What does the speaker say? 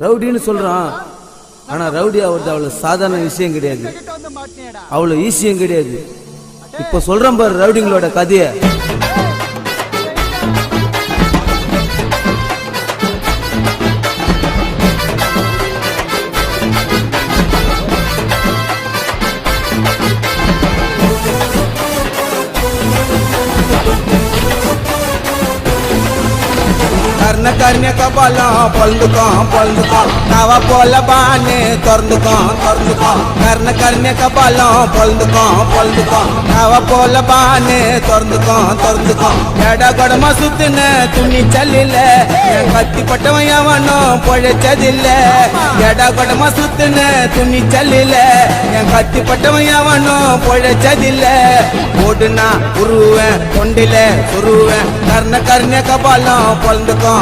ரவுடின்னு சொல்றான். ஆனா ரவுடி ஆகுறது அவ்வளவு சாதாரண விஷயம் கிடையாது, அவ்வளவு ஈஸியும் கிடையாது. இப்ப சொல்றேன் பாரு ரவுடிங்களோட கதைய. கர்ண கபாலம் பொழுதுக்கும் நவ போல பானு திறந்துக்கும் கர்ண கபாலம் பொழுதுக்கும் நவ போல பானு திறந்துக்கும் எட கொடமா சுத்துன துணி சல்லில என் கத்தி பட்டவன் எவனும் பொழைச்சதில்ல. எட கொடமா சுத்துன துணி சல்லில என் கத்தி பட்டவன் எவனும் பொழைச்சதில்ல. ஓடுனா உருவேன் கொண்டில சுருவேன் கர்ண கபாலம் பொழுதுக்கும்